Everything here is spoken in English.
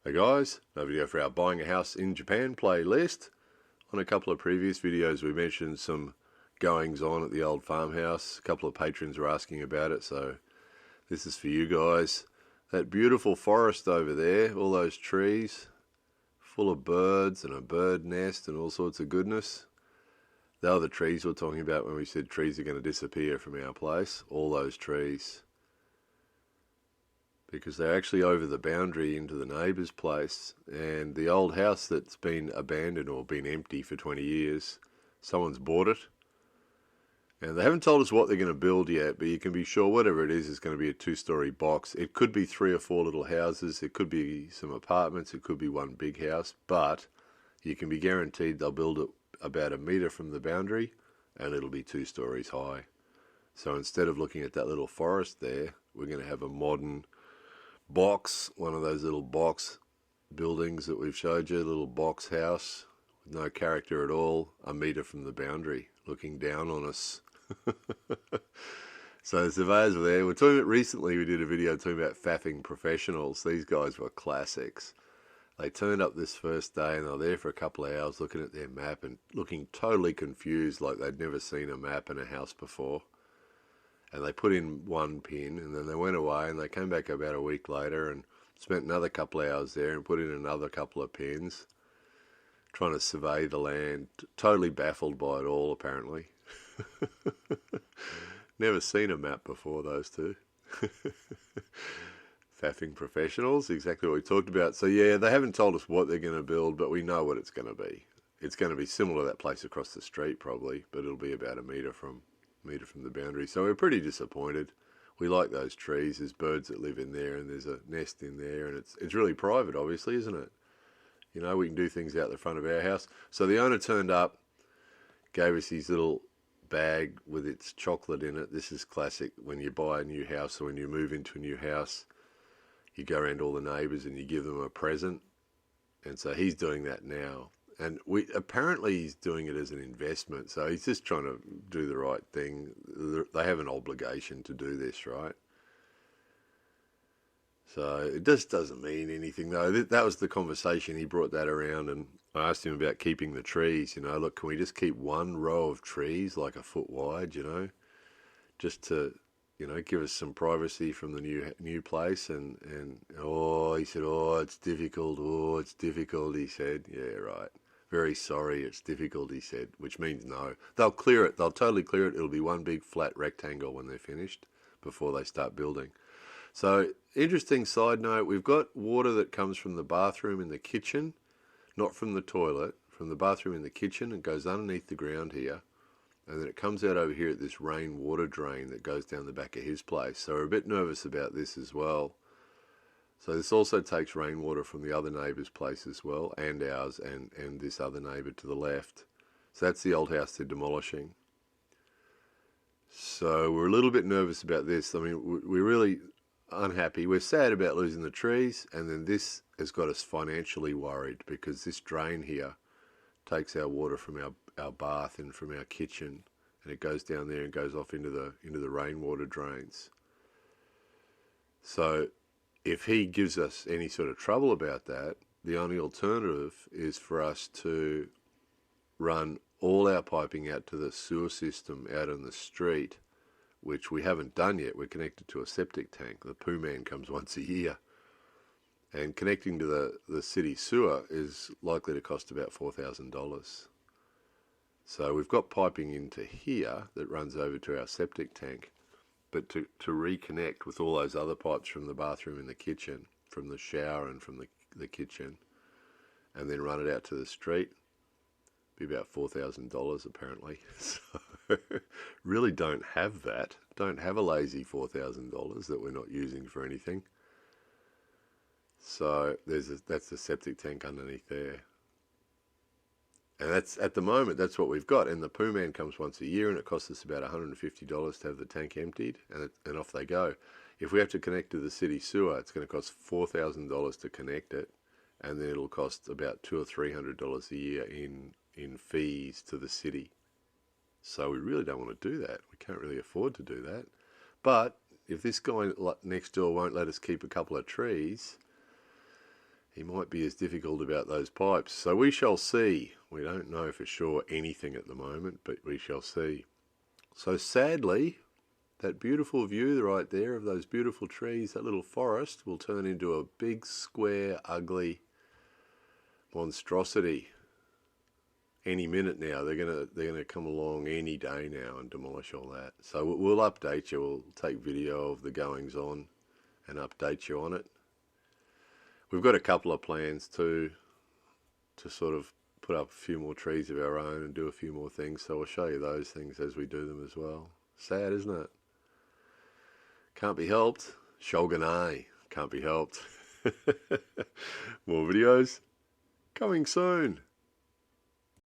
Hey guys, another video for our Buying a House in Japan playlist. On a couple of previous videos we mentioned some goings on at the old farmhouse. A couple of patrons were asking about it, so this is for you guys. That beautiful forest over there, all those trees, full of birds and a bird nest and all sorts of goodness. They were the trees we were talking about when we said trees are going to disappear from our place. All those trees. Because they're actually over the boundary into the neighbour's place, and the old house that's been abandoned or been empty for 20 years, someone's bought it, and they haven't told us what they're going to build yet, but you can be sure whatever it is going to be a two-storey box. It could be 3 or 4 little houses, it could be some apartments, it could be one big house, but you can be guaranteed they'll build it about a metre from the boundary, and it'll be 2 stories high. So instead of looking at that little forest there, we're going to have a modern box, one of those little box buildings that we've showed you, a little box house with no character at all, a metre from the boundary, looking down on us. So the surveyors were there. We're talking about recently, we did a video talking about faffing professionals. These guys were classics. They turned up this first day and they were there for a couple of hours looking at their map and looking totally confused, like they'd never seen a map and a house before. And they put in one pin and then they went away and they came back about a week later and spent another couple of hours there and put in another couple of pins trying to survey the land, totally baffled by it all apparently. Never seen a map before, those two. Faffing professionals, exactly what we talked about. So yeah, they haven't told us what they're going to build, but we know what it's going to be. It's going to be similar to that place across the street probably, but it'll be about a metre from the boundary. So we're pretty disappointed. We like those trees. There's birds that live in there and there's a nest in there, and it's really private obviously, isn't it? You know, we can do things out the front of our house. So the owner turned up, gave us his little bag with its chocolate in it. This is classic when you buy a new house or when you move into a new house, you go around all the neighbours and you give them a present. And so he's doing that now. And apparently he's doing it as an investment, so he's just trying to do the right thing. They have an obligation to do this, right? So it just doesn't mean anything, though. That was the conversation. He brought that around, and I asked him about keeping the trees. You know, look, can we just keep one row of trees like a foot wide, you know, just to, you know, give us some privacy from the new place? And oh, he said, oh, it's difficult. Oh, it's difficult. He said, yeah, right. Very sorry, it's difficult, he said, which means no. They'll clear it. They'll totally clear it. It'll be one big flat rectangle when they're finished before they start building. So, interesting side note, we've got water that comes from the bathroom in the kitchen, not from the toilet, from the bathroom in the kitchen. It goes underneath the ground here, and then it comes out over here at this rainwater drain that goes down the back of his place. So we're a bit nervous about this as well. So this also takes rainwater from the other neighbour's place as well, and ours, and this other neighbour to the left. So that's the old house they're demolishing. So we're a little bit nervous about this. I mean, we're really unhappy. We're sad about losing the trees, and then this has got us financially worried because this drain here takes our water from our bath and from our kitchen, and it goes down there and goes off into the rainwater drains. So if he gives us any sort of trouble about that, the only alternative is for us to run all our piping out to the sewer system out on the street, which we haven't done yet. We're connected to a septic tank. The poo man comes once a year. And connecting to the city sewer is likely to cost about $4,000. So we've got piping into here that runs over to our septic tank. But to reconnect with all those other pipes from the bathroom and the kitchen, from the shower and from the kitchen, and then run it out to the street, be about $4,000 apparently. So really don't have that. Don't have a lazy $4,000 that we're not using for anything. So that's the septic tank underneath there. And that's, at the moment, that's what we've got. And the poo man comes once a year and it costs us about $150 to have the tank emptied, and off they go. If we have to connect to the city sewer, it's going to cost $4,000 to connect it, and then it'll cost about $200 or $300 a year in fees to the city. So we really don't want to do that. We can't really afford to do that. But if this guy next door won't let us keep a couple of trees, he might be as difficult about those pipes. So we shall see. We don't know for sure anything at the moment, but we shall see. So sadly, that beautiful view right there of those beautiful trees, that little forest, will turn into a big, square, ugly monstrosity. Any minute now, they're gonna come along any day now and demolish all that. So we'll update you. We'll take video of the goings on and update you on it. We've got a couple of plans too, to sort of put up a few more trees of our own and do a few more things. So I'll show you those things as we do them as well. Sad, isn't it? Can't be helped. Shogunai. Can't be helped. More videos coming soon.